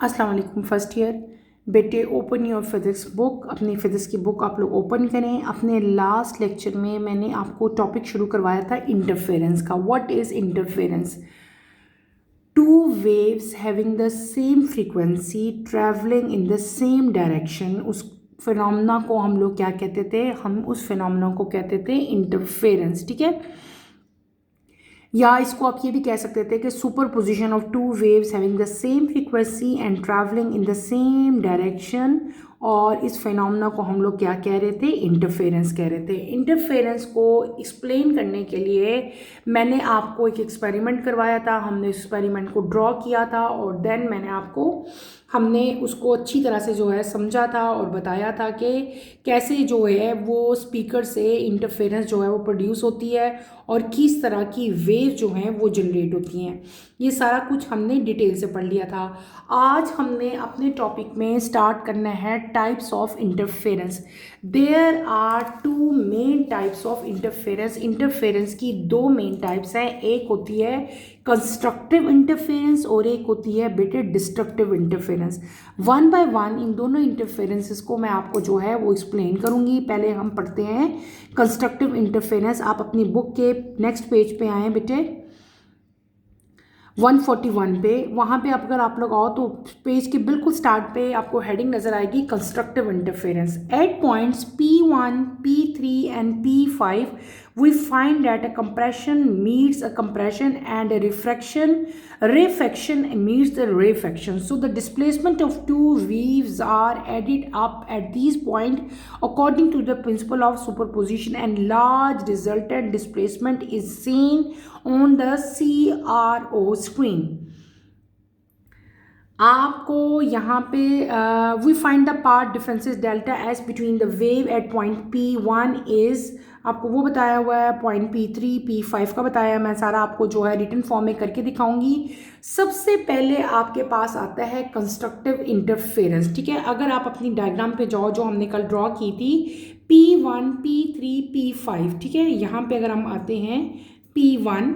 अस्सलाम वालेकुम first year बेटे, ओपन योर फिज़िक्स बुक। अपनी फ़िज़िक्स की बुक आप लोग ओपन करें। अपने लास्ट लेक्चर में मैंने आपको टॉपिक शुरू करवाया था इंटरफेरेंस का। What is interference? Two waves having the same frequency travelling in the same direction, उस फिनोमेना को हम लोग क्या कहते थे? हम उस फिनोमेना को कहते थे इंटरफेरेंस। ठीक है, या इसको आप ये भी कह सकते थे कि super position of two waves having the same frequency and travelling in the same direction. और इस फिनोमेना को हम लोग क्या कह रहे थे? इंटरफेरेंस कह रहे थे। इंटरफेरेंस को एक्सप्लेन करने के लिए मैंने आपको एक एक्सपेरिमेंट करवाया था। हमने एक्सपेरिमेंट को ड्रॉ किया था और देन हमने उसको अच्छी तरह से जो है समझा था और बताया था कि कैसे जो है वो स्पीकर से इंटरफेरेंस जो है वो प्रोड्यूस होती है और किस तरह की वेव जो हैं वो जनरेट होती हैं। ये सारा कुछ हमने डिटेल से पढ़ लिया था। आज हमने अपने टॉपिक में स्टार्ट करना है types of interference. There are two main types of interference. Interference की दो मेन टाइप्स हैं, एक होती है कंस्ट्रक्टिव इंटरफेरेंस और एक होती है बेटे destructive interference. One by one in दोनों इंटरफेरेंसेस को मैं आपको जो है वो एक्सप्लेन करूंगी। पहले हम पढ़ते हैं कंस्ट्रक्टिव इंटरफेरेंस। आप अपनी बुक के नेक्स्ट पेज पे आए बेटे, 141 पे। वहाँ पे अगर आप लोग आओ तो पेज के बिल्कुल स्टार्ट पे आपको हेडिंग नजर आएगी constructive interference. At points P1, P3 एंड P5 we find that a compression meets a compression and a rarefaction meets the rarefaction. So the displacement of two waves are added up at these points according to the principle of superposition and large resultant displacement is seen on the CRO screen. आपको यहाँ पे we find the path differences delta S between the wave at point P1 is, आपको वो बताया हुआ है, point P3 P5 का बताया। मैं सारा आपको जो है रिटन फॉर्म में करके दिखाऊंगी। सबसे पहले आपके पास आता है कंस्ट्रक्टिव इंटरफेरेंस। ठीक है, अगर आप अपनी डायग्राम पे जाओ जो हमने कल ड्रॉ की थी, P1 P3 P5। ठीक है, यहाँ पे अगर हम आते हैं P1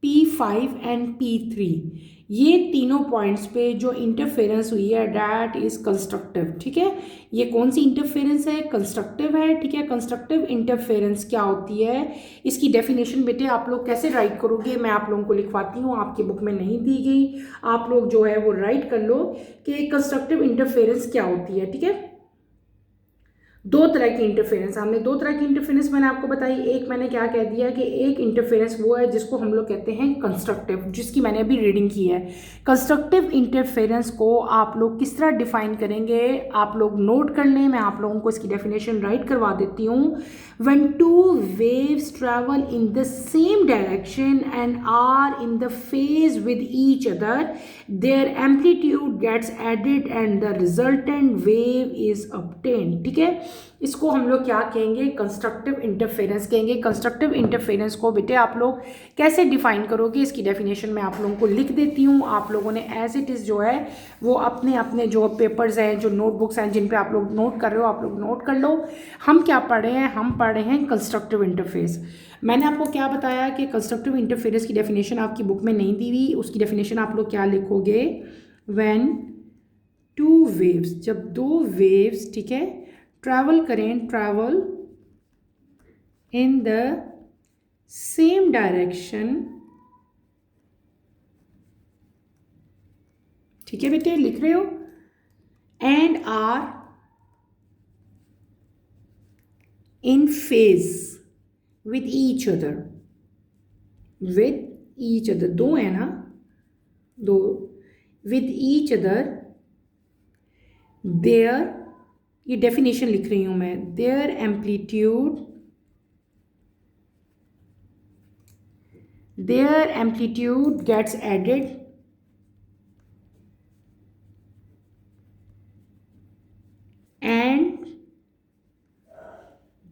P5 एंड P3, ये तीनों पॉइंट्स पे जो इंटरफेरेंस हुई है डैट इज कंस्ट्रक्टिव। ठीक है, ये कौन सी इंटरफेरेंस है? कंस्ट्रक्टिव है। ठीक है, कंस्ट्रक्टिव इंटरफेरेंस क्या होती है? इसकी डेफिनेशन बेटे आप लोग कैसे राइट करोगे? मैं आप लोगों को लिखवाती हूँ, आपकी बुक में नहीं दी गई। आप लोग जो है वो राइट कर लो कि कंस्ट्रक्टिव इंटरफेरेंस क्या होती है। ठीक है, दो तरह की इंटरफेरेंस, हमने दो तरह की इंटरफेरेंस मैंने आपको बताई। एक मैंने क्या कह दिया कि एक इंटरफेरेंस वो है जिसको हम लोग कहते हैं कंस्ट्रक्टिव, जिसकी मैंने अभी रीडिंग की है। कंस्ट्रक्टिव इंटरफेरेंस को आप लोग किस तरह डिफाइन करेंगे? आप लोग नोट कर लें, मैं आप लोगों को इसकी डेफिनेशन राइट करवा देती हूँ। When two waves travel in the same direction and are in the phase with each other, there amplitude gets added and the resultant wave is obtained। ठीक है, इसको हम लोग क्या कहेंगे? कंस्ट्रक्टिव इंटरफेरेंस कहेंगे। कंस्ट्रक्टिव इंटरफेरेंस को बेटे आप लोग कैसे डिफाइन करोगे? इसकी डेफिनेशन मैं आप लोगों को लिख देती हूँ। आप लोगों ने एज इट इज़ जो है वो अपने अपने जो पेपर्स हैं, जो नोटबुक्स हैं, जिन पे आप लोग नोट कर रहे हो, आप लोग नोट कर लो। हम क्या पढ़ रहे हैं? हम पढ़ रहे हैं कंस्ट्रक्टिव इंटरफेस। मैंने आपको क्या बताया कि कंस्ट्रक्टिव इंटरफेरेंस की डेफिनेशन आपकी बुक में नहीं दी हुई। उसकी डेफिनेशन आप लोग क्या लिखोगे? व्हेन टू वेव्स, जब दो वेव्स, ठीक है, ट्रैवल करें, travel in the same direction. ठीक है बेटे, लिख रहे हो? And are in phase with each other, with each other, दो है ना, दो, विद ईच अदर, देयर, ये डेफिनेशन लिख रही हूं मैं, their amplitude gets added and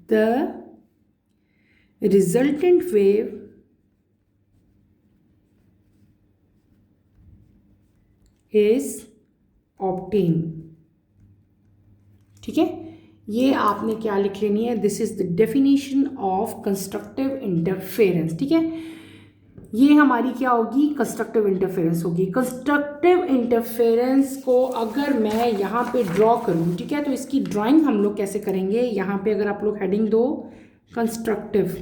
the resultant wave is obtained। ठीक है, ये आपने क्या लिख लेनी है? This is the definition of constructive interference. ठीक है, ये हमारी क्या होगी, कंस्ट्रक्टिव इंटरफेरेंस होगी। कंस्ट्रक्टिव इंटरफेरेंस को अगर मैं यहाँ पे ड्रॉ करूँ, ठीक है, तो इसकी ड्राइंग हम लोग कैसे करेंगे, यहाँ पे अगर आप लोग हेडिंग दो कंस्ट्रक्टिव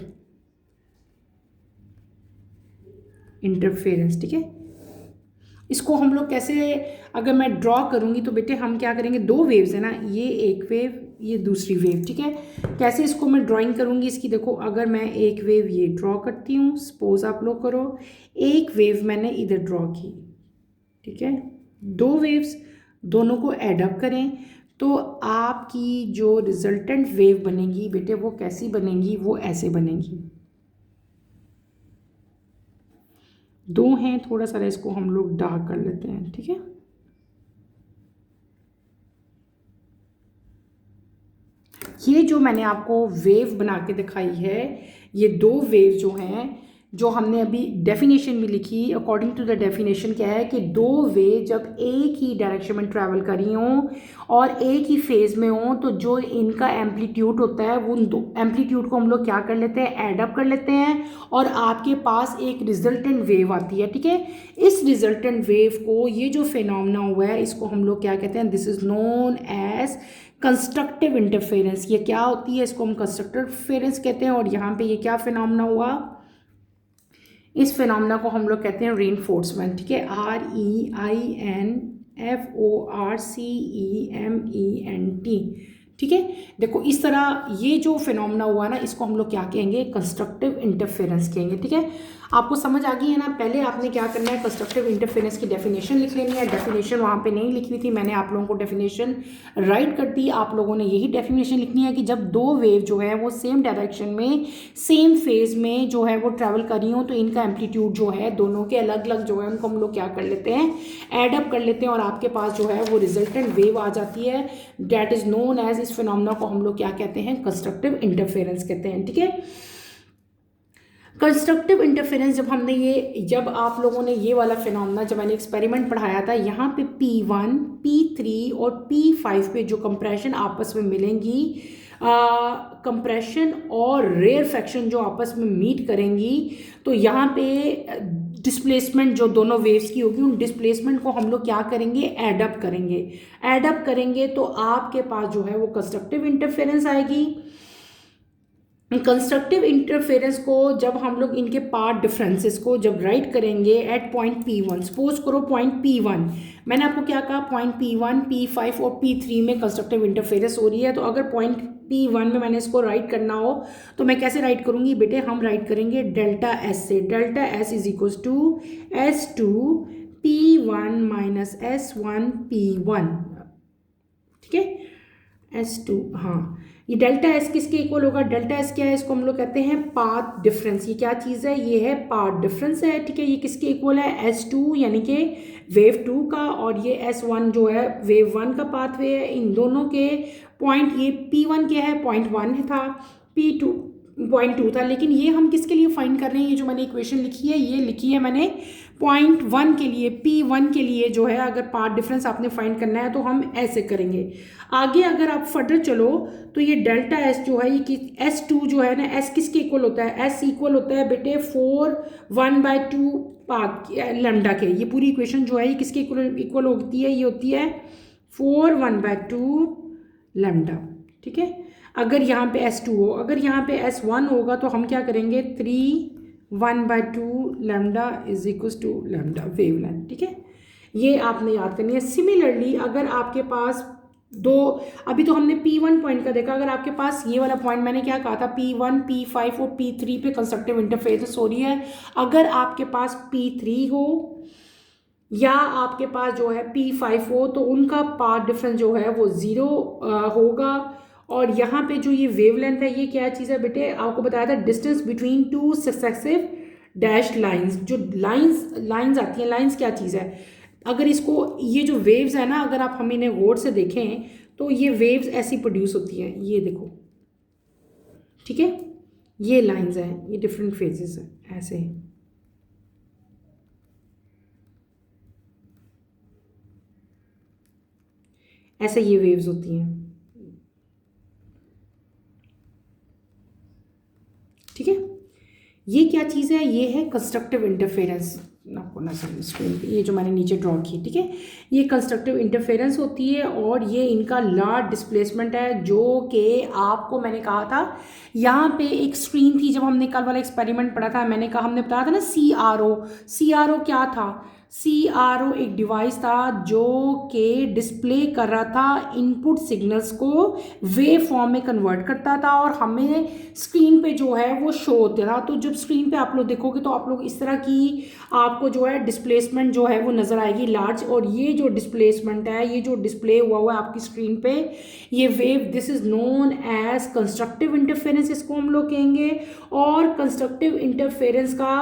इंटरफेरेंस, ठीक है, इसको हम लोग कैसे, अगर मैं ड्रॉ करूँगी तो बेटे हम क्या करेंगे, दो वेव्स है ना, ये एक वेव, ये दूसरी वेव, ठीक है। कैसे इसको मैं ड्राइंग करूँगी इसकी, देखो अगर मैं एक वेव ये ड्रॉ करती हूँ, सपोज आप लोग करो, एक वेव मैंने इधर ड्रॉ की, ठीक है, दो वेव्स, दोनों को एड अप करें तो आपकी जो रिजल्टेंट वेव बनेगी बेटे वो कैसी बनेगी, वो ऐसे बनेगी। दो हैं, थोड़ा सा इसको हम लोग डार्क कर लेते हैं, ठीक है। ये जो मैंने आपको वेव बना के दिखाई है, ये दो वेव जो हैं, जो हमने अभी डेफिनेशन भी लिखी, अकॉर्डिंग टू द डेफिनेशन क्या है कि दो वेव जब एक ही डायरेक्शन में ट्रैवल कर रही हों और एक ही फेज़ में हों तो जो इनका एम्पलीट्यूड होता है वो दो एम्पलीट्यूड को हम लोग क्या कर लेते हैं, एड अप कर लेते हैं और आपके पास एक रिजल्टेंट वेव आती है, ठीक है। इस रिजल्टेंट वेव को, ये जो फिनोमेना हुआ है इसको हम लोग क्या कहते हैं, this is known as constructive interference. ये क्या होती है, इसको हम कंस्ट्रक्टिव इंटरफेरेंस कहते हैं। और यहाँ पे ये क्या फिनोमेना हुआ, इस फिनोमेना को हम लोग कहते हैं रीइंफोर्समेंट, ठीक है, REINFORCEMENT, ठीक है। देखो इस तरह ये जो फिनोमेना हुआ ना, इसको हम लोग क्या कहेंगे, कंस्ट्रक्टिव इंटरफेरेंस कहेंगे, ठीक है। आपको समझ आ गई है ना। पहले आपने क्या करना है, कंस्ट्रक्टिव इंटरफेरेंस की डेफिनेशन लिख लेनी है। डेफिनेशन वहाँ पे नहीं लिखी हुई थी, मैंने आप लोगों को डेफिनेशन राइट कर दी। आप लोगों ने यही डेफिनेशन लिखनी है कि जब दो वेव जो है वो सेम डायरेक्शन में सेम फेज में जो है वो ट्रैवल कर रही हो तो इनका एम्पलीट्यूड जो है दोनों के अलग अलग जो है उनको हम लोग क्या कर लेते हैं, एड अप कर लेते हैं और आपके पास जो है वो रिजल्टेंट वेव आ जाती है। दैट इज नोन एज, इस फिनोमेना को हम लोग क्या कहते हैं, कंस्ट्रक्टिव इंटरफेरेंस कहते हैं, ठीक है। कंस्ट्रक्टिव इंटरफेरेंस जब आप लोगों ने ये वाला फिनोमेना, जब मैंने एक्सपेरिमेंट पढ़ाया था, यहाँ पे P1, P3 और P5 पे जो कंप्रेशन आपस में मिलेंगी, कंप्रेशन और रेयर फ्रैक्शन जो आपस में मीट करेंगी, तो यहाँ पे डिस्प्लेसमेंट जो दोनों वेव्स की होगी, उन डिस्प्लेसमेंट को हम लोग क्या करेंगे, एड अप करेंगे। एड अप करेंगे तो आपके पास जो है वो कंस्ट्रक्टिव इंटरफेरेंस आएगी। कंस्ट्रक्टिव इंटरफेरेंस को जब हम लोग इनके पार्ट डिफरेंसेस को जब राइट करेंगे एट पॉइंट P1, सपोज करो पॉइंट P1, मैंने आपको क्या कहा, पॉइंट P1, P5 और P3 में कंस्ट्रक्टिव इंटरफेरेंस हो रही है। तो अगर पॉइंट P1 में मैंने इसको राइट करना हो तो मैं कैसे राइट करूंगी बेटे, हम राइट करेंगे डेल्टा एस से। Delta S is equal to S2 P1 minus S1 P1, ठीक है, S2, हाँ। ये डेल्टा एस किसके इक्वल होगा, डेल्टा एस क्या है, इसको हम लोग कहते हैं पाथ डिफरेंस। ये क्या चीज़ है, ये है पाथ डिफरेंस है, ठीक है। ये किसके इक्वल है, S2 यानी कि वेव 2 का, और ये S1 जो है वेव 1 का पाथवे है। इन दोनों के पॉइंट, ये P1 क्या है, पॉइंट 1 था, P2 पॉइंट 2 था, लेकिन ये हम किसके लिए फाइंड कर रहे हैं, ये जो मैंने इक्वेशन लिखी है, ये लिखी है मैंने पॉइंट 1 के लिए, P1 के लिए जो है, अगर पाथ डिफरेंस आपने फाइंड करना है तो हम ऐसे करेंगे। आगे अगर आप फर्दर चलो तो ये डेल्टा एस जो है, ये S2 जो है ना, S किसके इक्वल होता है, S इक्वल होता है बेटे 4/1/2 पाथ लैम्डा के। ये पूरी इक्वेशन जो है ये किसके इक्वल होती है, ये होती है 4/1/2 लैम्डा, ठीक है। अगर यहाँ पे S2 हो, अगर यहाँ पे S1 होगा तो हम क्या करेंगे, 3/1/2 lambda is equal to lambda wavelength, ठीक है। ये आपने याद करनी है। सिमिलरली अगर आपके पास दो, अभी तो हमने P1 पॉइंट का देखा, अगर आपके पास ये वाला पॉइंट, मैंने क्या कहा था, P1, P5 और P3 पे कंस्ट्रक्टिव इंटरफेरेंस हो रही है। अगर आपके पास P3 हो या आपके पास जो है P5 हो तो उनका पाथ डिफरेंस जो है वो 0 होगा। और यहाँ पे जो ये वेवलेंथ है, ये क्या चीज़ है बेटे, आपको बताया था, distance between two successive dash lines. जो लाइंस आती हैं, लाइंस क्या चीज़ है, अगर इसको, ये जो वेव्स है ना, अगर आप हम इन्हें गौर से देखें तो ये वेव्स ऐसी प्रोड्यूस होती हैं, ये देखो, ठीक है, ये लाइंस हैं, ये डिफरेंट फेजेस हैं, ऐसे ऐसे ये वेव्स होती हैं, ठीक है। ये क्या चीज़ है, ये है कंस्ट्रक्टिव इंटरफेरेंस। आपको ना स्क्रीन पे ये जो मैंने नीचे ड्रॉ की, ठीक है, ये कंस्ट्रक्टिव इंटरफेरेंस होती है और ये इनका लार्ज डिस्प्लेसमेंट है, जो कि आपको मैंने कहा था यहाँ पे एक स्क्रीन थी, जब हमने कल वाला एक्सपेरिमेंट पढ़ा था, मैंने कहा, हमने बताया था ना CRO क्या था, CRO एक डिवाइस था जो कि डिस्प्ले कर रहा था इनपुट सिग्नल्स को वेव फॉर्म में कन्वर्ट करता था और हमें स्क्रीन पे जो है वो शो होता था। तो जब स्क्रीन पे आप लोग देखोगे तो आप लोग इस तरह की आपको जो है डिस्प्लेसमेंट जो है वो नज़र आएगी लार्ज, और ये जो डिस्प्लेसमेंट है, ये जो डिस्प्ले हुआ है आपकी स्क्रीन पे, ये wave, this is known as constructive interference, इसको हम लोग कहेंगे। और कंस्ट्रक्टिव इंटरफेरेंस का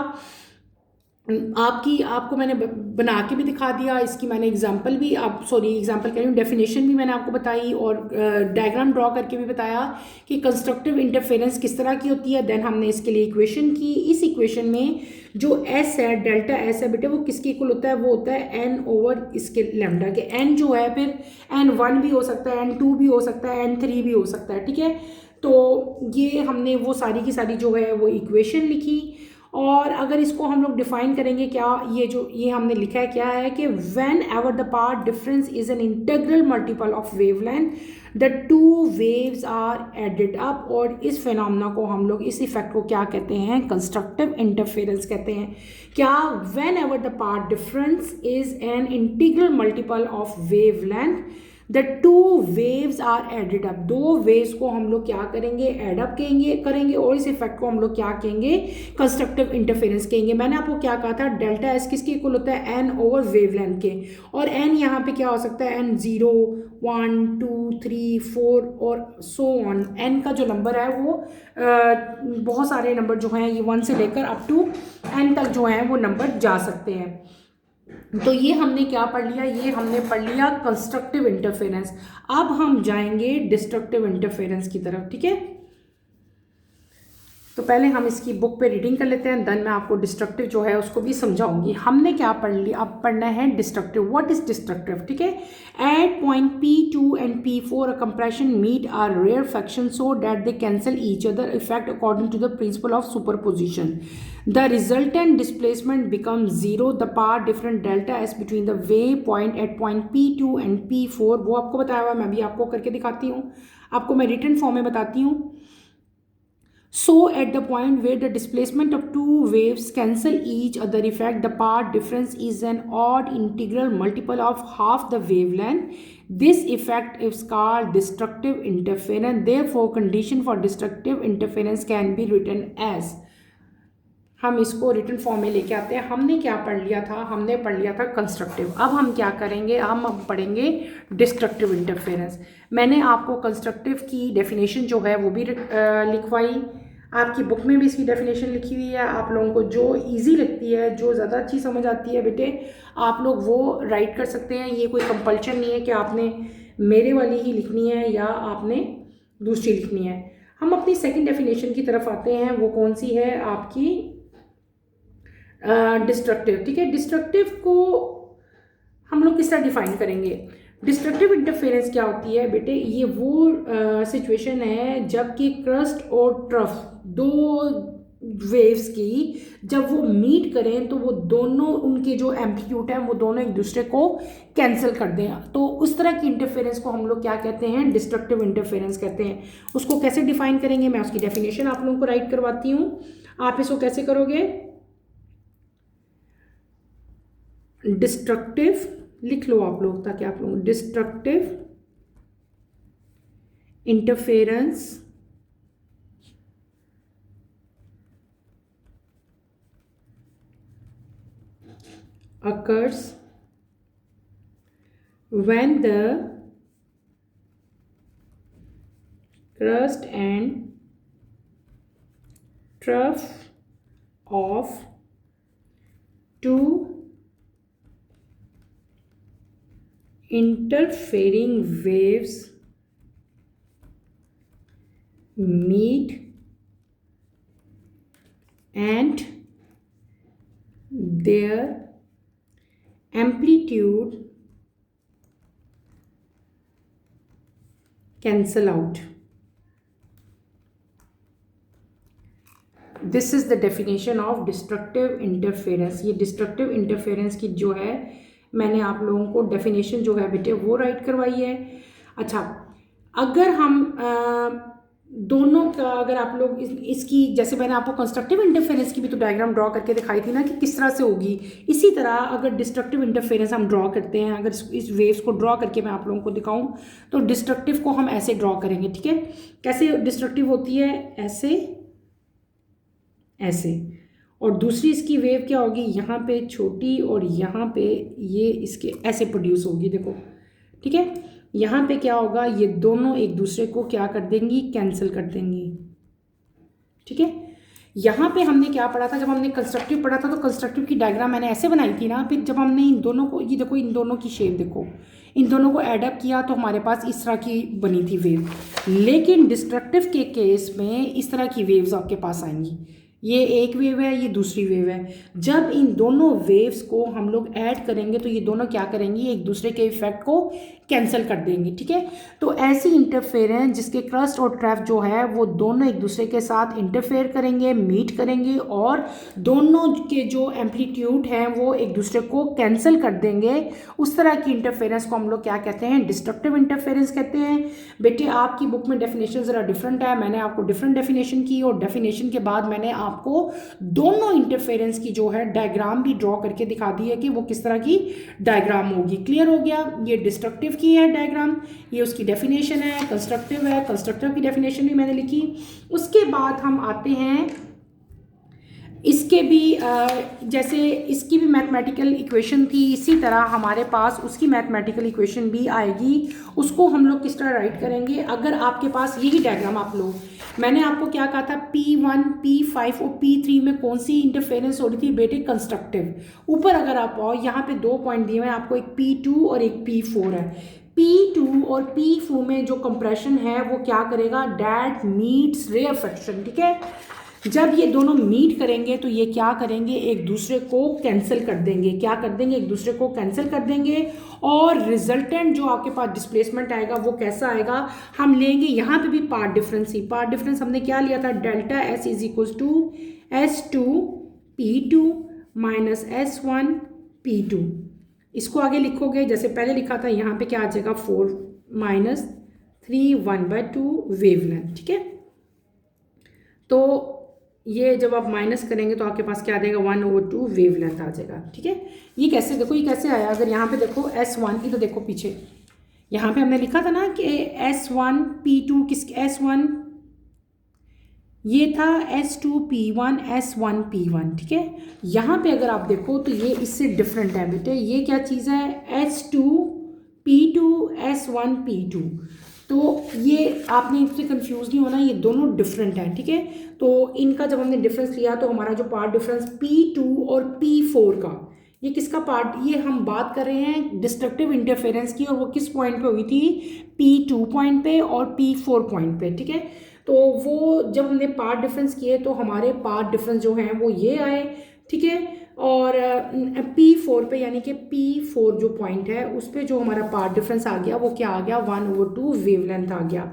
आपको मैंने बना के भी दिखा दिया, इसकी मैंने एग्जांपल भी, एग्जांपल कह रही हूँ, डेफिनेशन भी मैंने आपको बताई और डायग्राम ड्रॉ करके भी बताया कि कंस्ट्रक्टिव इंटरफेरेंस किस तरह की होती है। देन हमने इसके लिए इक्वेशन की। इस इक्वेशन में जो एस है, डेल्टा एस है बेटे, वो किसके इक्वल होता है, वो होता है एन ओवर इसके लैम्डा के। एन जो है फिर N1 भी हो सकता है, N2 भी हो सकता है, N3 भी हो सकता है, ठीक है। तो ये हमने वो सारी की सारी जो है वो इक्वेशन लिखी। और अगर इसको हम लोग डिफाइन करेंगे, क्या ये हमने लिखा है क्या है कि whenever the path difference is an integral multiple of wavelength the two waves are added up. और इस फिनोमेना को हम लोग, इस इफेक्ट को क्या कहते हैं, कंस्ट्रक्टिव इंटरफेरेंस कहते हैं। क्या, whenever the path difference is an integral multiple of wavelength the two waves are added up, दो वेव्स को हम लोग क्या करेंगे, एडअप करेंगे और इस इफेक्ट को हम लोग क्या कहेंगे, कंस्ट्रक्टिव इंटरफेरेंस कहेंगे। मैंने आपको क्या कहा था, डेल्टा एस किसके इक्वल होता है, एन ओवर वेवलेंथ के। और एन यहाँ पे क्या हो सकता है, एन 0 1 2 3 4 और सो ऑन। एन का जो नंबर है वो बहुत सारे नंबर जो हैं ये 1 से लेकर अप टू एन तक जो है वो नंबर जा सकते हैं। तो ये हमने क्या पढ़ लिया, ये हमने पढ़ लिया कंस्ट्रक्टिव इंटरफेरेंस। अब हम जाएंगे डिस्ट्रक्टिव इंटरफेरेंस की तरफ, ठीक है। तो पहले हम इसकी बुक पे रीडिंग कर लेते हैं, देन मैं आपको डिस्ट्रक्टिव जो है उसको भी समझाऊंगी। हमने क्या पढ़ लिया, अब पढ़ना है डिस्ट्रक्टिव। व्हाट इज डिस्ट्रक्टिव, ठीक है। At point P2 and P4 a compression meet are rarefaction so that they cancel each other effect according to the principle of superposition. The resultant displacement become zero. The path different delta S between the wave point at point P2 and P4, वो आपको बताया हुआ, मैं भी आपको करके दिखाती हूँ, आपको मैं रिटन फॉर्म में बताती हूँ। So at the point where the displacement of two waves cancel each other effect, the path difference is an odd integral multiple of half the wavelength. This effect is called destructive interference. Therefore, condition for destructive interference can be written as, हम इसको written form में लेके आते हैं। हमने क्या पढ़ लिया था, हमने पढ़ लिया था कंस्ट्रक्टिव। अब हम क्या करेंगे, हम अब पढ़ेंगे डिस्ट्रक्टिव इंटरफेरेंस। मैंने आपको कंस्ट्रक्टिव की डेफिनेशन जो है वो भी लिखवाई, आपकी बुक में भी इसकी डेफिनेशन लिखी हुई है। आप लोगों को जो इजी लगती है, जो ज़्यादा अच्छी समझ आती है बेटे, आप लोग वो राइट कर सकते हैं। ये कोई कंपल्शन नहीं है कि आपने मेरे वाली ही लिखनी है या आपने दूसरी लिखनी है। हम अपनी सेकंड डेफिनेशन की तरफ आते हैं, वो कौन सी है आपकी, डिस्ट्रक्टिव, ठीक है। डिस्ट्रक्टिव को हम लोग किस तरह डिफाइन करेंगे। डिस्ट्रक्टिव इंटरफेरेंस क्या होती है बेटे, ये वो सिचुएशन है जबकि क्रस्ट और ट्रफ, दो वेव्स की जब वो मीट करें तो वो दोनों, उनके जो एम्पलीट्यूड है वो दोनों एक दूसरे को कैंसिल कर दें। तो उस तरह की इंटरफेरेंस को हम लोग क्या कहते हैं, डिस्ट्रक्टिव इंटरफेरेंस कहते हैं। उसको कैसे डिफाइन करेंगे, मैं उसकी डेफिनेशन आप लोगों को राइट करवाती हूँ। आप इसको कैसे करोगे, डिस्ट्रक्टिव लिख लो आप लोग ताकि आप लोग, destructive interference occurs when the crust and trough of two interfering waves meet and their amplitude cancel out. This is the definition of destructive interference. ये डिस्ट्रक्टिव इंटरफेरेंस की जो है मैंने आप लोगों को डेफिनेशन जो है बेटे वो राइट करवाई है। अच्छा, अगर हम दोनों का अगर आप लोग इसकी जैसे मैंने आपको कंस्ट्रक्टिव इंटरफेरेंस की भी तो डायग्राम ड्रॉ करके दिखाई थी ना कि किस तरह से होगी, इसी तरह अगर डिस्ट्रक्टिव इंटरफेरेंस हम ड्रॉ करते हैं, अगर इस वेव्स को ड्रॉ करके मैं आप लोगों को दिखाऊं तो डिस्ट्रक्टिव को हम ऐसे ड्रॉ करेंगे। ठीक है, कैसे डिस्ट्रक्टिव होती है, ऐसे ऐसे, और दूसरी इसकी वेव क्या होगी, यहाँ पे छोटी और यहाँ पे ये इसके ऐसे प्रोड्यूस होगी। देखो ठीक है, यहाँ पे क्या होगा, ये दोनों एक दूसरे को क्या कर देंगी, कैंसिल कर देंगी। ठीक है, यहाँ पे हमने क्या पढ़ा था, जब हमने कंस्ट्रक्टिव पढ़ा था तो कंस्ट्रक्टिव की डायग्राम मैंने ऐसे बनाई थी ना। फिर जब हमने इन दोनों को, ये देखो इन दोनों की शेप देखो, इन दोनों को एडअप किया तो हमारे पास इस तरह की बनी थी वेव। लेकिन डिस्ट्रक्टिव के केस में इस तरह की वेव्स आपके पास आएंगी। ये एक वेव है, ये दूसरी वेव है। जब इन दोनों वेव्स को हम लोग ऐड करेंगे तो ये दोनों क्या करेंगी, एक दूसरे के इफेक्ट को कैंसिल कर देंगे। ठीक है, तो ऐसी इंटरफेरेंस जिसके क्रस्ट और ट्रैफ जो है वो दोनों एक दूसरे के साथ इंटरफेयर करेंगे, मीट करेंगे, और दोनों के जो एम्पलीट्यूड हैं वो एक दूसरे को कैंसिल कर देंगे। उस तरह की इंटरफेरेंस को हम लोग क्या कहते हैं, डिस्ट्रक्टिव इंटरफेरेंस कहते हैं। बेटे आपकी बुक में डेफिनेशन ज़रा डिफरेंट है, मैंने आपको डिफरेंट डेफिनेशन की, और डेफिनेशन के बाद मैंने आपको दोनों इंटरफेरेंस की जो है डायग्राम भी ड्रॉ करके दिखा दी है कि वो किस तरह की डायग्राम होगी। क्लियर हो गया, ये डिस्ट्रक्टिव की है डायग्राम, ये उसकी डेफिनेशन है। कंस्ट्रक्टिव है, कंस्ट्रक्टिव की डेफिनेशन भी मैंने लिखी। उसके बाद हम आते हैं इसके भी जैसे इसकी भी मैथमेटिकल इक्वेशन थी, इसी तरह हमारे पास उसकी मैथमेटिकल इक्वेशन भी आएगी। उसको हम लोग किस तरह राइट करेंगे, अगर आपके पास यही डायग्राम आप लोग, मैंने आपको क्या कहा था, P1, P5 और P3 में कौन सी इंटरफेरेंस हो रही थी बेटे, कंस्ट्रक्टिव। ऊपर अगर आप आओ, यहाँ पे 2 पॉइंट दिए हुए हैं आपको, एक P2 और एक P4 है। P2 और P4 में जो कंप्रेशन है वो क्या करेगा, डैट मीट्स रेयरफेक्शन। ठीक है, जब ये दोनों मीट करेंगे तो ये क्या करेंगे, एक दूसरे को कैंसिल कर देंगे। क्या कर देंगे, एक दूसरे को कैंसिल कर देंगे, और रिजल्टेंट जो आपके पास डिस्प्लेसमेंट आएगा वो कैसा आएगा, हम लेंगे यहाँ पे भी पार्ट डिफरेंस ही। पार्ट डिफरेंस हमने क्या लिया था, delta S is equal to S2 P2 minus S1 P2। इसको आगे लिखोगे जैसे पहले लिखा था, यहाँ पे क्या आ जाएगा, 4 माइनस 3 1/2 वेवलेंथ। ठीक है, तो ये जब आप माइनस करेंगे तो आपके पास क्या आ जाएगा, 1/2 वेवलेंथ आ जाएगा। ठीक है, ये कैसे, देखो ये कैसे आया, अगर यहाँ पे देखो S1 की, तो देखो पीछे यहाँ पे हमने लिखा था ना कि S1 P2 किस, S1 ये था, S2 P1 S1 P1। ठीक है, यहाँ पे अगर आप देखो तो ये इससे डिफरेंट है बेटे, ये क्या चीज़ है, S2 P2 S1 P2। तो ये आपने इससे कंफ्यूज नहीं होना, ये दोनों डिफरेंट हैं। ठीक है, तो इनका जब हमने डिफरेंस लिया तो हमारा जो पार्ट डिफरेंस P2 और P4 का, ये किसका पार्ट, ये हम बात कर रहे हैं डिस्ट्रक्टिव इंटरफेरेंस की, और वो किस पॉइंट पे हुई थी, P2 पॉइंट पे और P4 पॉइंट पे। ठीक है, तो वो जब हमने पार्ट डिफरेंस किए तो हमारे पार्ट डिफरेंस जो हैं वो ये आए। ठीक है, और P4 पे यानी कि P4 जो पॉइंट है उस पर जो हमारा पार्ट डिफरेंस आ गया वो क्या आ गया, 1/2 वेवलेंथ आ गया।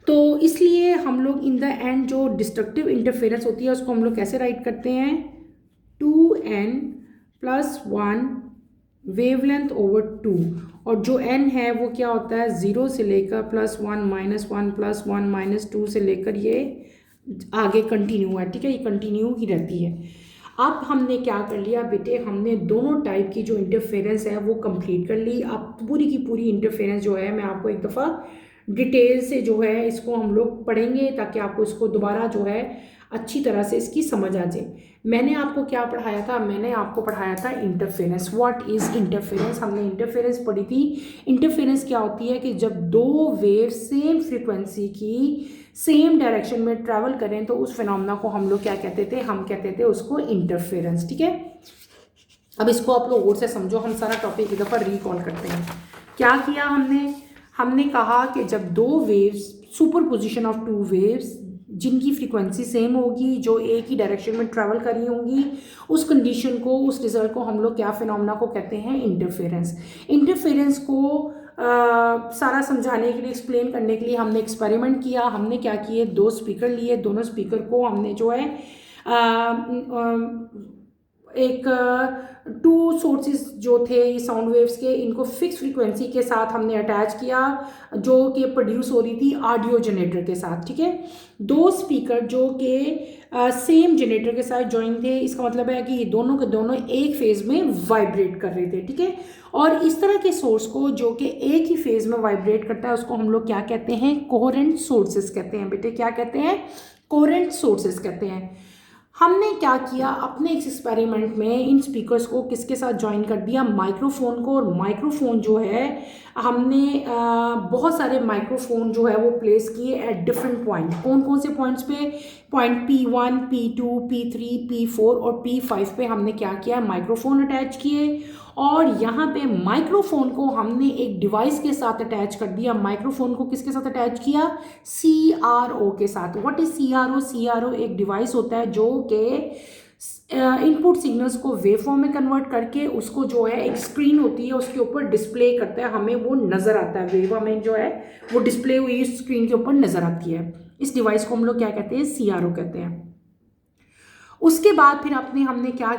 तो इसलिए हम लोग इन द एंड जो डिस्ट्रक्टिव इंटरफेरेंस होती है उसको हम लोग कैसे राइट करते हैं, 2n+1 वेवलेंथ ओवर 2, और जो n है वो क्या होता है, 0 से लेकर +1 -1 +1 -2 से लेकर ये आगे कंटिन्यू है। ठीक है, ये कंटिन्यू ही रहती है। अब हमने क्या कर लिया बेटे, हमने दोनों टाइप की जो इंटरफेरेंस है वो कंप्लीट कर ली। अब पूरी की पूरी इंटरफेरेंस जो है मैं आपको एक दफ़ा डिटेल से जो है इसको हम लोग पढ़ेंगे ताकि आपको इसको दोबारा जो है अच्छी तरह से इसकी समझ आ जाए। मैंने आपको क्या पढ़ाया था, मैंने आपको पढ़ाया था इंटरफेरेंस। व्हाट इज़ इंटरफेरेंस, हमने इंटरफेरेंस पढ़ी थी। इंटरफेरेंस क्या होती है कि जब दो वेव सेम फ्रीक्वेंसी की सेम डायरेक्शन में ट्रैवल करें तो उस फिनोमेना को हम लोग क्या कहते थे, हम कहते थे उसको इंटरफेरेंस। ठीक है, अब इसको आप लोग और से समझो, हम सारा टॉपिक एक दफ़ा रिकॉल करते हैं। क्या किया हमने कहा कि जब दो waves, super position of two waves जिनकी फ्रीक्वेंसी सेम होगी, जो एक ही डायरेक्शन में ट्रैवल कर रही होंगी, उस कंडीशन को, उस रिजल्ट को हम लोग क्या फिनोमेना को कहते हैं, इंटरफेरेंस। इंटरफेरेंस को सारा समझाने के लिए, एक्सप्लेन करने के लिए हमने एक्सपेरिमेंट किया। हमने क्या किए, 2 स्पीकर लिए, दोनों स्पीकर को हमने जो है एक 2 सोर्सेज जो थे साउंड वेव्स के, इनको फिक्स फ्रीक्वेंसी के साथ हमने अटैच किया, जो कि प्रोड्यूस हो रही थी ऑडियो जनरेटर के साथ, ठीक है। 2 स्पीकर जो कि सेम जनरेटर के साथ ज्वाइन थे, इसका मतलब है कि ये दोनों के दोनों एक फेज में वाइब्रेट कर रहे थे, ठीक है। और इस तरह के सोर्स को जो कि एक ही फेज में वाइब्रेट करता है, उसको हम लोग क्या कहते हैं, कोहेरेंट सोर्सेज कहते हैं। बेटे क्या कहते हैं, कोहेरेंट सोर्सेज कहते हैं। हमने क्या किया, अपने इस एक्सपेरिमेंट में इन स्पीकर्स को किसके साथ ज्वाइन कर दिया, माइक्रोफोन को। और माइक्रोफोन जो है हमने बहुत सारे माइक्रोफोन जो है वो प्लेस किए एट डिफरेंट पॉइंट। कौन कौन से पॉइंट्स पे, point P1, P2, P3, P4 और P5 पे हमने क्या किया, माइक्रोफोन अटैच किए। और यहाँ पे माइक्रोफोन को हमने एक डिवाइस के साथ अटैच कर दिया। माइक्रोफोन को किसके साथ अटैच किया, CRO के साथ। What is CRO? CRO एक डिवाइस होता है जो कि इनपुट सिग्नल्स को वेव फॉर्म में कन्वर्ट करके उसको जो है एक स्क्रीन होती है उसके ऊपर डिस्प्ले करता है, हमें वो नज़र आता है, वेव हमें जो है वो डिस्प्ले हुई स्क्रीन के ऊपर नज़र आती है। इस डिवाइस को हम लोग क्या कहते हैं, CRO कहते हैं। उसके बाद फिर हमने क्या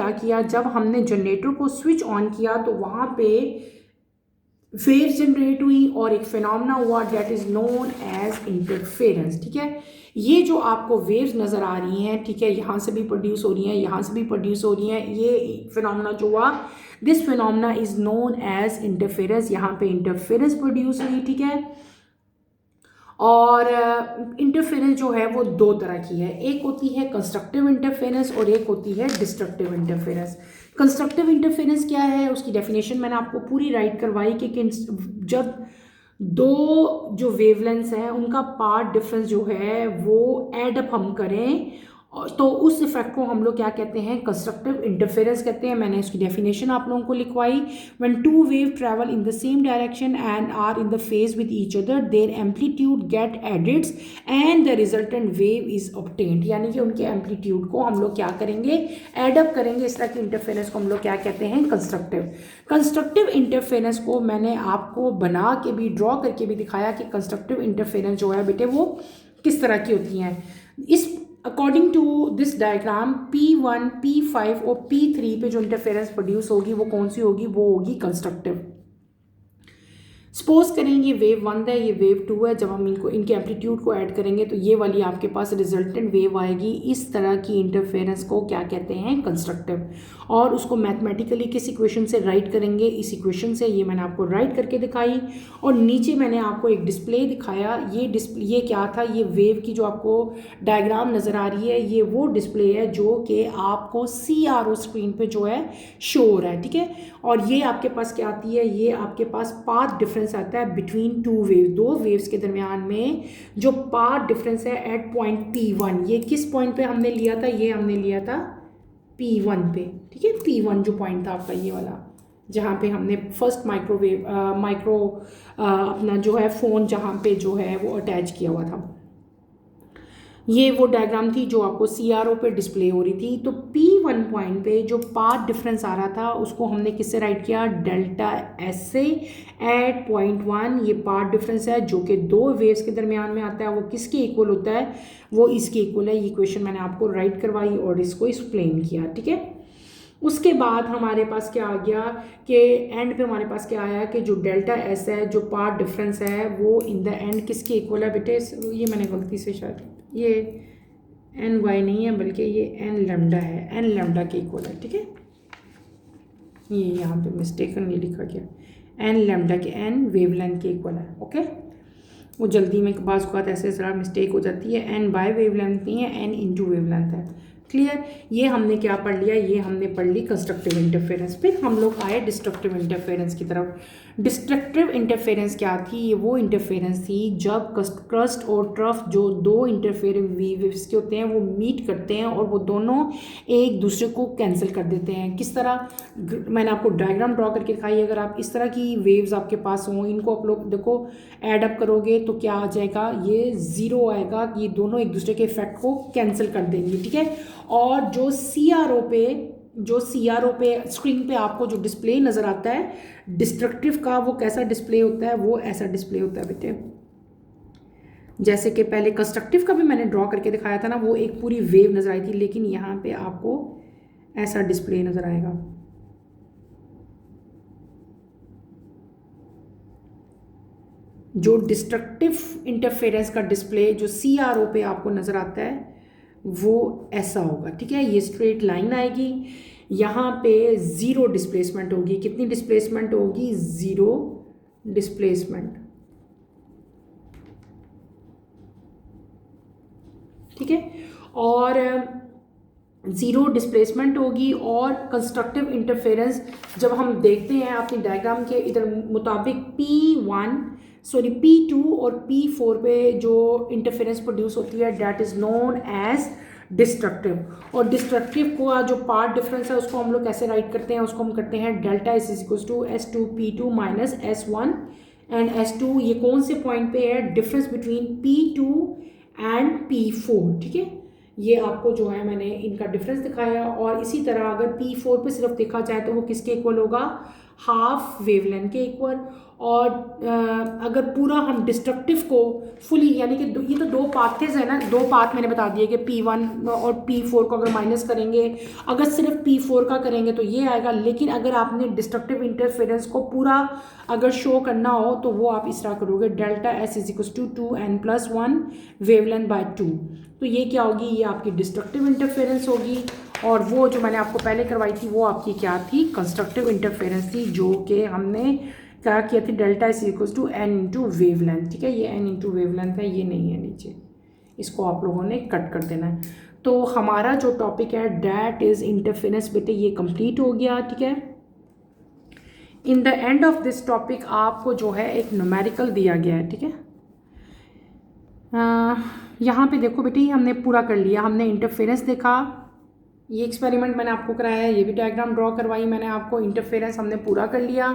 किया, जब हमने जनरेटर को स्विच ऑन किया तो वहाँ पे वेव जनरेट हुई और एक फिनोमेना हुआ that is known as interference, ठीक है। ये जो आपको वेव्स नज़र आ रही हैं, ठीक है, यहाँ से भी प्रोड्यूस हो रही हैं, यहाँ से भी प्रोड्यूस हो रही हैं, ये फिनोमेना जो हुआ, this phenomena is known as interference. यहाँ पे इंटरफेरेंस प्रोड्यूस हुई, ठीक है। और इंटरफेरेंस जो है वो 2 तरह की है, एक होती है कंस्ट्रक्टिव इंटरफेरेंस और एक होती है डिस्ट्रक्टिव इंटरफेरेंस। कंस्ट्रक्टिव इंटरफेरेंस क्या है, उसकी डेफिनेशन मैंने आपको पूरी राइट करवाई कि जब 2 जो वेवलेंथ्स हैं उनका पार्ट डिफरेंस जो है वो एड अप हम करें तो उस इफेक्ट को हम लोग क्या कहते हैं, कंस्ट्रक्टिव इंटरफेरेंस कहते हैं। मैंने इसकी डेफिनेशन आप लोगों को लिखवाई। When 2 wave travel in the same direction and are in the phase with each other, there amplitude get added and the resultant wave is obtained. यानी कि उनके एम्पलीट्यूड को हम लोग क्या करेंगे, एड अप करेंगे। इस तरह की इंटरफेरेंस को हम लोग क्या कहते हैं, कंस्ट्रक्टिव इंटरफेरेंस को मैंने आपको बना के भी, ड्रॉ करके भी दिखाया कि कंस्ट्रक्टिव इंटरफेरेंस जो है बेटे वो किस तरह की होती हैं। इस according to this diagram P1, P5 और P3 पे जो इंटरफेरेंस प्रोड्यूस होगी वो कौन सी होगी, वो होगी कंस्ट्रक्टिव। सपोज करें ये वेव 1 है, ये वेव 2 है, जब हम इनके एम्पलीट्यूड को ऐड करेंगे तो ये वाली आपके पास रिजल्टेंट वेव आएगी। इस तरह की इंटरफेरेंस को क्या कहते हैं, कंस्ट्रक्टिव। और उसको मैथमेटिकली किस इक्वेशन से राइट करेंगे, इस इक्वेशन से, ये मैंने आपको राइट करके दिखाई। और नीचे मैंने आपको एक डिस्प्ले दिखाया, ये क्या था, ये वेव की जो आपको डायग्राम नज़र आ रही है, ये वो डिस्प्ले है जो कि आपको CRO स्क्रीन पे जो है शो हो रहा है, ठीक है। और ये आपके पास क्या आती है, ये आपके पास पाथ डिफरेंस आता है बिटवीन 2 वेव, 2 वेव्स के दरमियान में जो पाथ डिफरेंस है एट पॉइंट P1। ये किस पॉइंट पे हमने लिया था, ये हमने लिया था P1 पे, ठीक है। P1 जो पॉइंट था आपका ये वाला, जहाँ पे हमने फर्स्ट अपना जो है फ़ोन जहाँ पे जो है वो अटैच किया हुआ था, ये वो डायग्राम थी जो आपको CRO पे डिस्प्ले हो रही थी। तो P1 पॉइंट पे जो पाथ डिफरेंस आ रहा था उसको हमने किससे राइट किया, डेल्टा S से एट पॉइंट 1। ये पाथ डिफरेंस है जो कि 2 वेव्स के दरमियान में आता है, वो किसके इक्वल होता है, वो इसके इक्वल है। ये इक्वेशन मैंने आपको राइट करवाई और इसको एक्सप्लेन किया, ठीक है। उसके बाद हमारे पास क्या आ गया कि एंड पे हमारे पास क्या आया कि जो डेल्टा S है, जो पाथ डिफरेंस है, वो इन द एंड किसके इक्वल है बेटे, ये मैंने गलती से शायद ये NY नहीं है बल्कि ये N लैम्डा है, N लैम्डा के इक्वल है, ठीक है। ये यहाँ पे मिस्टेकनली लिखा गया, N लैम्डा के N वेवलेंथ के इक्वल है, ओके। वो जल्दी में बाज़ औक़ात ऐसे ज़रा मिस्टेक हो जाती है, N बाय वेवलेंथ नहीं है, N इंटू वेवलेंथ है, क्लियर। ये हमने क्या पढ़ लिया, ये हमने पढ़ ली कंस्ट्रक्टिव इंटरफेरेंस। फिर हम लोग आए डिस्ट्रक्टिव इंटरफेरेंस की तरफ। डिस्ट्रक्टिव इंटरफेरेंस क्या थी, ये वो इंटरफेरेंस थी जब क्रस्ट और ट्रफ जो 2 इंटरफेरेंस वेव्स के होते हैं वो मीट करते हैं और वो दोनों एक दूसरे को कैंसिल कर देते हैं। किस तरह, मैंने आपको डायग्राम ड्रॉ करके दिखाई। अगर आप इस तरह की वेव्स आपके पास हों, इनको आप लोग देखो ऐड अप करोगे तो क्या आ जाएगा, ये 0 आएगा, ये दोनों एक दूसरे के इफेक्ट को कैंसिल कर देंगे, ठीक है। और जो CRO पे जो CRO पे स्क्रीन पे आपको जो डिस्प्ले नज़र आता है डिस्ट्रक्टिव का, वो कैसा डिस्प्ले होता है, वो ऐसा डिस्प्ले होता है बेटे। जैसे कि पहले कंस्ट्रक्टिव का भी मैंने ड्रॉ करके दिखाया था ना, वो एक पूरी वेव नज़र आई थी, लेकिन यहाँ पे आपको ऐसा डिस्प्ले नज़र आएगा। जो डिस्ट्रक्टिव इंटरफेरेंस का डिस्प्ले जो CRO पे आपको नज़र आता है वो ऐसा होगा, ठीक है। ये स्ट्रेट लाइन आएगी, यहाँ पे ज़ीरो डिस्प्लेसमेंट होगी। कितनी डिस्प्लेसमेंट होगी? ज़ीरो डिस्प्लेसमेंट, ठीक है। और ज़ीरो डिस्प्लेसमेंट होगी। और कंस्ट्रक्टिव इंटरफेरेंस जब हम देखते हैं अपनी डायग्राम के इधर मुताबिक P2 और P4 पे जो इंटरफेरेंस प्रोड्यूस होती है that is known as destructive. और डिस्ट्रक्टिव को जो पार्ट डिफरेंस है उसको हम लोग कैसे राइट करते हैं? उसको हम करते हैं delta is equal to S2P2 minus S1 and S2। ये कौन से पॉइंट पे है? Difference between P2 and P4, ठीक है। ये आपको जो है मैंने इनका डिफरेंस दिखाया। और इसी तरह अगर P4 पे सिर्फ देखा जाए तो वो किसके इक्वल होगा? हाफ वेवलेंथ के इक्वल। और अगर पूरा हम डिस्ट्रक्टिव को फुली, यानी कि ये तो दो पाथेज है ना, दो पाथ मैंने बता दिए कि P1 और P4 को अगर माइनस करेंगे, अगर सिर्फ P4 का करेंगे तो ये आएगा। लेकिन अगर आपने डिस्ट्रक्टिव इंटरफेरेंस को पूरा अगर शो करना हो तो वो आप इस तरह करोगे, delta S is equal to 2n+1 wavelength by 2। तो ये क्या होगी? ये आपकी डिस्ट्रक्टिव इंटरफेरेंस होगी। और वो जो मैंने आपको पहले करवाई थी वो आपकी क्या थी? कंस्ट्रक्टिव इंटरफेरेंस थी, जो कि हमने क्या किया थी? Delta is equal to n into wavelength, ठीक है। ये n इंटू वेवलेंथ है, ये नहीं है नीचे, इसको आप लोगों ने कट कर देना है। तो हमारा जो टॉपिक है डैट इज़ इंटरफेरेंस बेटे ये कंप्लीट हो गया, ठीक है। In the end of this topic आपको जो है एक न्यूमेरिकल दिया गया है, ठीक है। यहाँ पे देखो बेटी हमने पूरा कर लिया, हमने इंटरफेरेंस देखा, ये एक्सपेरिमेंट मैंने आपको कराया है, ये भी डायग्राम ड्रॉ करवाई मैंने आपको, इंटरफेरेंस हमने पूरा कर लिया।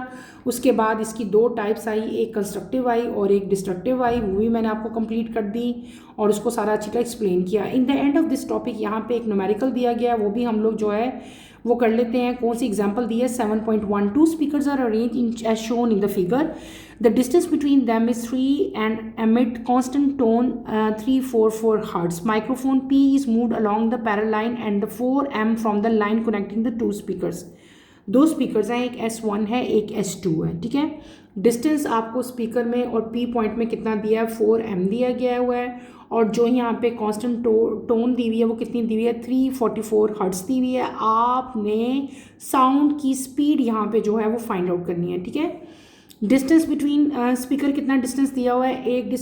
उसके बाद इसकी दो टाइप्स आई, एक कंस्ट्रक्टिव आई और एक डिस्ट्रक्टिव आई, वो भी मैंने आपको कंप्लीट कर दी और उसको सारा अच्छी तरह एक्सप्लेन किया। In the end of this topic यहाँ पे एक न्यूमेरिकल दिया गया, वो भी हम लोग जो है वो कर लेते हैं। कौन सी एग्जाम्पल दी है? 7.12 speakers are arrange as shown in the figure. The distance between them is 3 and emit constant tone 344 Hz. Microphone P is moved along the parallel line and the 4M from the line connecting the two speakers. दो speakers हैं, एक S1 है एक S2 है, ठीक है। Distance आपको speaker में और P पॉइंट में कितना दिया है? 4M दिया गया हुआ है। और जो यहाँ पे कांस्टेंट टोन दी हुई है वो कितनी दी हुई है? 344 हर्ट्ज दी हुई है। आपने साउंड की स्पीड यहाँ पे जो है वो फाइंड आउट करनी है, ठीक है। डिस्टेंस बिटवीन स्पीकर कितना डिस्टेंस दिया हुआ है? एक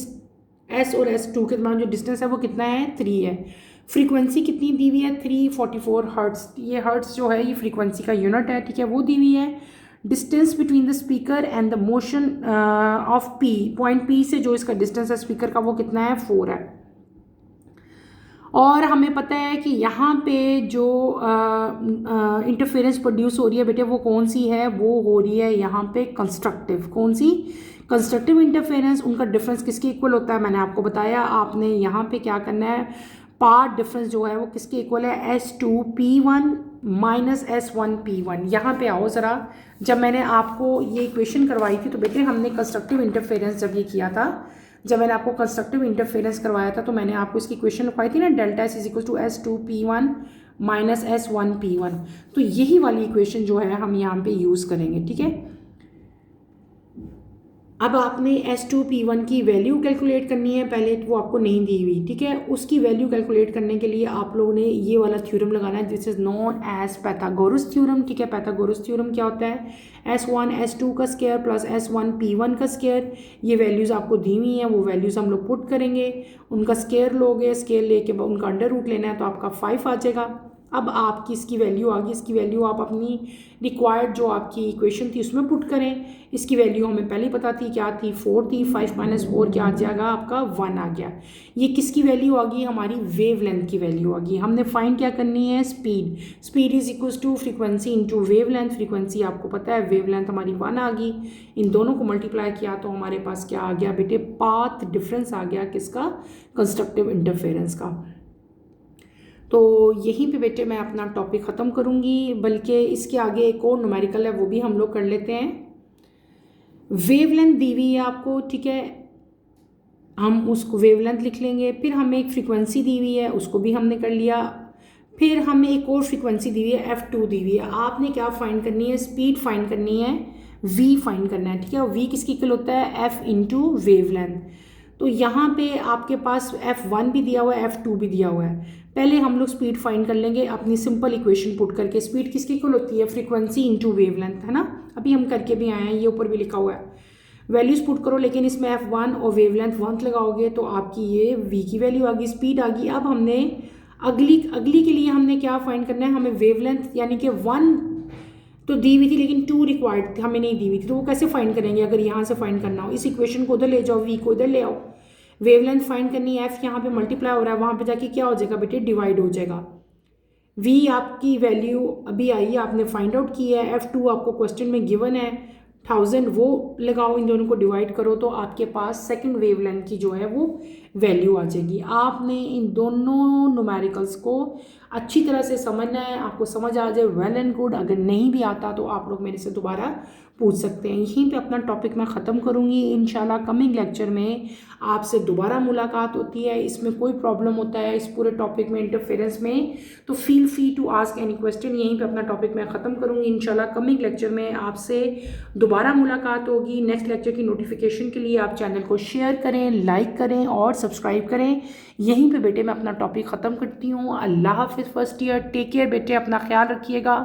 S और S2 के दरम्यान जो डिस्टेंस है वो कितना है? 3 है। फ्रीक्वेंसी कितनी दी हुई है? 344 हर्ट्ज। ये हर्ट्ज जो है ये फ्रीक्वेंसी का यूनिट है, ठीक है, वो दी हुई है। Distance between the speaker and the motion of P, point P से जो इसका डिस्टेंस है स्पीकर का वो कितना है? 4 है। और हमें पता है कि यहाँ पे जो इंटरफेरेंस प्रोड्यूस हो रही है बेटे वो कौन सी है? वो हो रही है यहाँ पे कंस्ट्रक्टिव। कौन सी? Constructive interference. उनका डिफरेंस किसके इक्वल होता है? मैंने आपको बताया। आपने यहाँ पे क्या करना है? पार्ट डिफरेंस जो है वो किसके इक्वल है? S2P1 minus S1P1। यहाँ पे आओ ज़रा, जब मैंने आपको ये इक्वेशन करवाई थी तो बेटे हमने कंस्ट्रक्टिव इंटरफेरेंस जब ये किया था, जब मैंने आपको कंस्ट्रक्टिव इंटरफेरेंस करवाया था तो मैंने आपको इसकी इक्वेशन लिखवाई थी ना, delta S is equal to S2P1 minus S1P1। तो यही वाली इक्वेशन जो है हम यहाँ पे यूज़ करेंगे, ठीक है। अब आपने S2P1 की वैल्यू कैलकुलेट करनी है, पहले वो आपको नहीं दी हुई, ठीक है। उसकी वैल्यू कैलकुलेट करने के लिए आप लोगों ने ये वाला थ्योरम लगाना है, this is known as Pythagoras theorem, ठीक है। पाइथागोरस थ्योरम क्या होता है? S1 S2 का स्क्वायर प्लस S1 P1 का स्क्वायर। ये वैल्यूज़ आपको दी हुई हैं, वो वैल्यूज़ हम लोग पुट करेंगे, उनका स्क्वायर लोगे, स्क्वायर लेके उनका अंडर रूट लेना है तो आपका 5 आ जाएगा। अब आपकी इसकी वैल्यू आ गई, इसकी वैल्यू आप अपनी रिक्वायर्ड जो आपकी इक्वेशन थी उसमें पुट करें। इसकी वैल्यू हमें पहले ही पता थी, क्या थी? 4 थी। 5 माइनस 4 क्या आ जाएगा? आपका 1 आ गया। ये किसकी वैल्यू आ गई? हमारी वेव लेंथ की वैल्यू आ गई। हमने फाइंड क्या करनी है? Speed. Speed is equal to frequency into wavelength. Frequency आपको पता है, वेव लेंथ हमारी 1 आ गई। इन दोनों को मल्टीप्लाई किया तो हमारे पास क्या आ गया बेटे? पाथ डिफरेंस आ गया। किसका? कंस्ट्रक्टिव इंटरफेरेंस का। तो यहीं पे बेटे मैं अपना टॉपिक ख़त्म करूँगी, बल्कि इसके आगे एक और न्यूमेरिकल है वो भी हम लोग कर लेते हैं। वेवलेंथ दी हुई है आपको, ठीक है, हम उसको वेवलेंथ लिख लेंगे। फिर हमें एक फ्रीक्वेंसी दी हुई है, उसको भी हमने कर लिया। फिर हमें एक और फ्रीक्वेंसी दी हुई है, f2 दी हुई है। आपने क्या फाइंड करनी है, स्पीड फाइंड करनी है, v फाइंड करना है, ठीक है। v किसकी इक्वल होता है, f इंटू वेवलेंथ। तो यहाँ पे आपके पास f1 भी दिया हुआ है, f2 भी दिया हुआ है। पहले हम लोग स्पीड फाइंड कर लेंगे अपनी सिंपल इक्वेशन पुट करके। स्पीड किसकी इक्वल होती है, फ्रीक्वेंसी इंटू वेवलेंथ, है ना। अभी हम करके भी आए हैं, ये ऊपर भी लिखा हुआ है। वैल्यूज पुट करो, लेकिन इसमें f1 और वेवलेंथ 1 लगाओगे तो आपकी ये v की वैल्यू आ गई, स्पीड आ गई। अब हमने अगली के लिए हमने क्या फाइंड करना है, हमें वेवलेंथ यानी कि 1 तो दी हुई थी लेकिन 2 रिक्वायर्ड हमें नहीं दी हुई थी, तो वो कैसे फाइंड करेंगे अगर यहाँ से फाइंड करना हो। इस इक्वेशन को उधर ले जाओ, v को इधर ले आओ, वेवलेंथ फाइंड करनी है, f यहाँ पे मल्टीप्लाई हो रहा है, वहाँ पे जाके क्या हो जाएगा बेटे, डिवाइड हो जाएगा। v आपकी वैल्यू अभी आई है, आपने फाइंड आउट की है। f2 आपको क्वेश्चन में गिवन है 1000, वो लगाओ, इन दोनों को डिवाइड करो तो आपके पास सेकंड वेवलेंथ की जो है वो वैल्यू आ जाएगी। आपने इन दोनों न्यूमेरिकल्स को अच्छी तरह से समझना है, आपको समझ आ जाए वेल एंड गुड। अगर नहीं भी आता तो आप लोग मेरे से दोबारा पूछ सकते हैं। यहीं पे अपना टॉपिक मैं ख़त्म करूँगी। इंशाल्लाह कमिंग लेक्चर में आपसे दोबारा मुलाकात होती है। इसमें कोई प्रॉब्लम होता है इस पूरे टॉपिक में, इंटरफेरेंस में, तो feel free to ask any question. यहीं पे अपना टॉपिक मैं ख़त्म करूँगी। इंशाल्लाह कमिंग लेक्चर में आपसे दोबारा मुलाकात होगी। नेक्स्ट लेक्चर की नोटिफिकेशन के लिए आप चैनल को शेयर करें, लाइक करें और सब्सक्राइब करें। यहीं पे बेटे मैं अपना टॉपिक ख़त्म करती हूँ। अल्लाह हाफिज़ फर्स्ट ईयर, टेक केयर बेटे, अपना ख्याल रखिएगा।